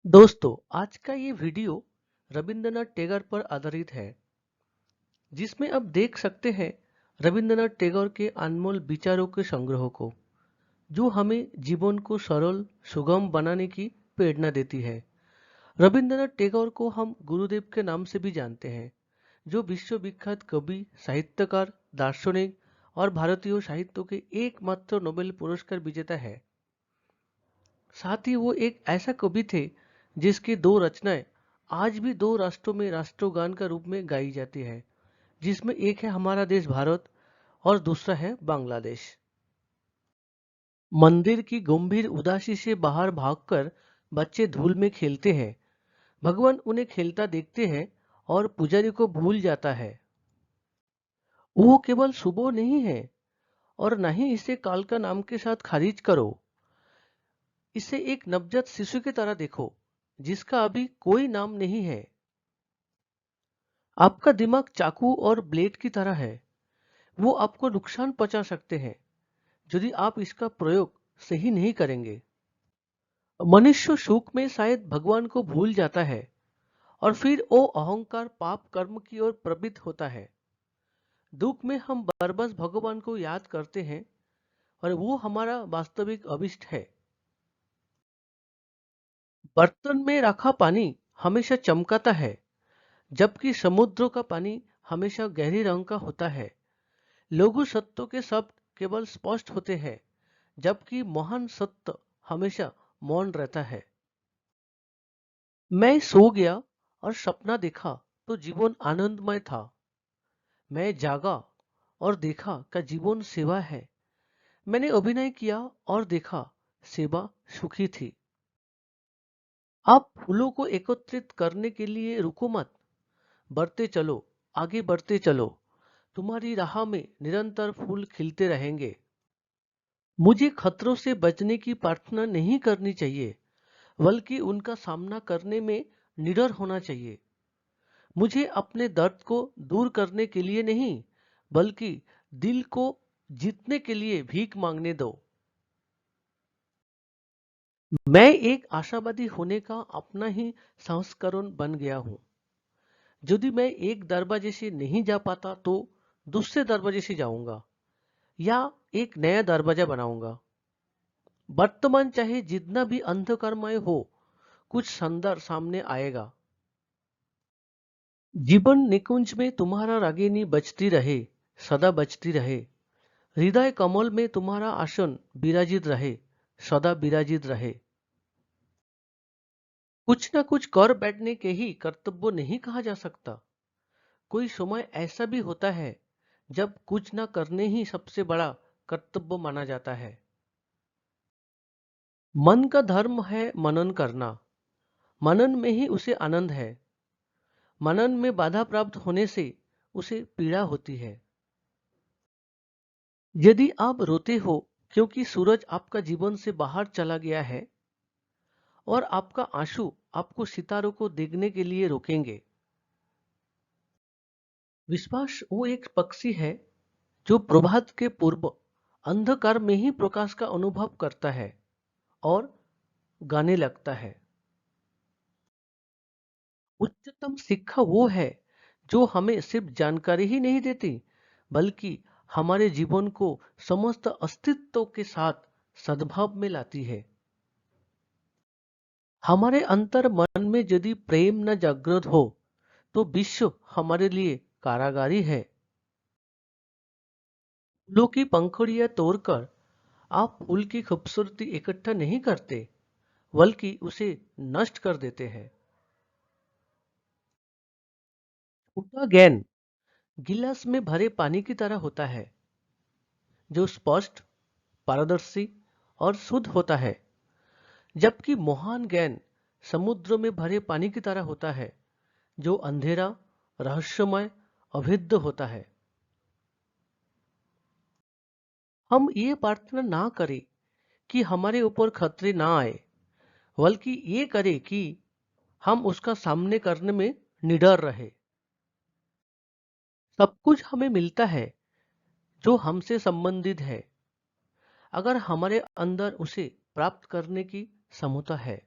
दोस्तों, आज का ये वीडियो रविंद्रनाथ टैगोर पर आधारित है, जिसमें आप देख सकते हैं रविंद्रनाथ टैगोर के अनमोल विचारों के संग्रह को, जो हमें जीवन को सरल, सुगम बनाने की प्रेरणा देती है। रविंद्रनाथ टैगोर को हम गुरुदेव के नाम से भी जानते हैं, जो विश्वविख्यात कवि, साहित्यकार, दार्शनिक और भारतीय साहित्य के एकमात्र नोबेल पुरस्कार विजेता है। साथ ही वो एक ऐसा कवि थे जिसकी दो रचनाएं आज भी दो राष्ट्रों में राष्ट्रगान का रूप में गाई जाती है, जिसमें एक है हमारा देश भारत और दूसरा है बांग्लादेश। मंदिर की गंभीर उदासी से बाहर भागकर बच्चे धूल में खेलते हैं। भगवान उन्हें खेलता देखते हैं और पुजारी को भूल जाता है। वो केवल सुबह नहीं है और न ही इसे काल का नाम के साथ खारिज करो। इसे एक नवजात शिशु की तरह देखो, जिसका अभी कोई नाम नहीं है। आपका दिमाग चाकू और ब्लेड की तरह है। वो आपको नुकसान पहुंचा सकते हैं यदि आप इसका प्रयोग सही नहीं करेंगे। मनुष्य सुख में शायद भगवान को भूल जाता है और फिर वो अहंकार पाप कर्म की ओर प्रवृत्त होता है। दुख में हम बरबस भगवान को याद करते हैं और वो हमारा वास्तविक अभिष्ट है। बर्तन में रखा पानी हमेशा चमकाता है, जबकि समुद्र का पानी हमेशा गहरी रंग का होता है। लघु सत्यों के शब्द केवल स्पष्ट होते हैं, जबकि महान सत्य हमेशा मौन रहता है। मैं सो गया और सपना देखा तो जीवन आनंदमय था। मैं जागा और देखा कि जीवन सेवा है। मैंने अभिनय किया और देखा सेवा सुखी थी। आप फूलों को एकत्रित करने के लिए रुको मत। बढ़ते चलो, आगे बढ़ते चलो। तुम्हारी राह में निरंतर फूल खिलते रहेंगे। मुझे खतरों से बचने की प्रार्थना नहीं करनी चाहिए, बल्कि उनका सामना करने में निडर होना चाहिए। मुझे अपने दर्द को दूर करने के लिए नहीं, बल्कि दिल को जीतने के लिए भीख मांगने दो। मैं एक आशावादी होने का अपना ही संस्करण बन गया हूं। यदि मैं एक दरवाजे से नहीं जा पाता तो दूसरे दरवाजे से जाऊंगा या एक नया दरवाजा बनाऊंगा। वर्तमान चाहे जितना भी अंधकारमय हो, कुछ सुंदर सामने आएगा। जीवन निकुंज में तुम्हारा रागिनी बजती रहे, सदा बजती रहे। हृदय कमल में तुम्हारा आसन विराजित रहे, सदा विराजित रहे। कुछ न कुछ कर बैठने के ही कर्तव्य नहीं कहा जा सकता। कोई समय ऐसा भी होता है जब कुछ न करने ही सबसे बड़ा कर्तव्य माना जाता है। मन का धर्म है मनन करना। मनन में ही उसे आनंद है। मनन में बाधा प्राप्त होने से उसे पीड़ा होती है। यदि आप रोते हो क्योंकि सूरज आपका जीवन से बाहर चला गया है और आपका आंसू आपको सितारों को देखने के लिए रोकेंगे। विश्वास वो एक पक्षी है जो प्रभात के पूर्व अंधकार में ही प्रकाश का अनुभव करता है और गाने लगता है। उच्चतम शिक्षा वो है जो हमें सिर्फ जानकारी ही नहीं देती, बल्कि हमारे जीवन को समस्त अस्तित्व के साथ सद्भाव में लाती है। हमारे अंतर मन में यदि प्रेम न जागृत हो तो विश्व हमारे लिए कारागारी है। फूलों की पंखुड़ियां तोड़कर आप फूल की खूबसूरती इकट्ठा नहीं करते, बल्कि उसे नष्ट कर देते हैं। छोटा ज्ञान गिलास में भरे पानी की तरह होता है, जो स्पष्ट, पारदर्शी और शुद्ध होता है, जबकि महान ज्ञान समुद्र में भरे पानी की तरह होता है, जो अंधेरा, रहस्यमय, अभेद्य होता है। हम ये प्रार्थना ना करें कि हमारे ऊपर खतरे ना आए, बल्कि ये करें कि हम उसका सामने करने में निडर रहे। सब कुछ हमें मिलता है जो हमसे संबंधित है, अगर हमारे अंदर उसे प्राप्त करने की क्षमता है।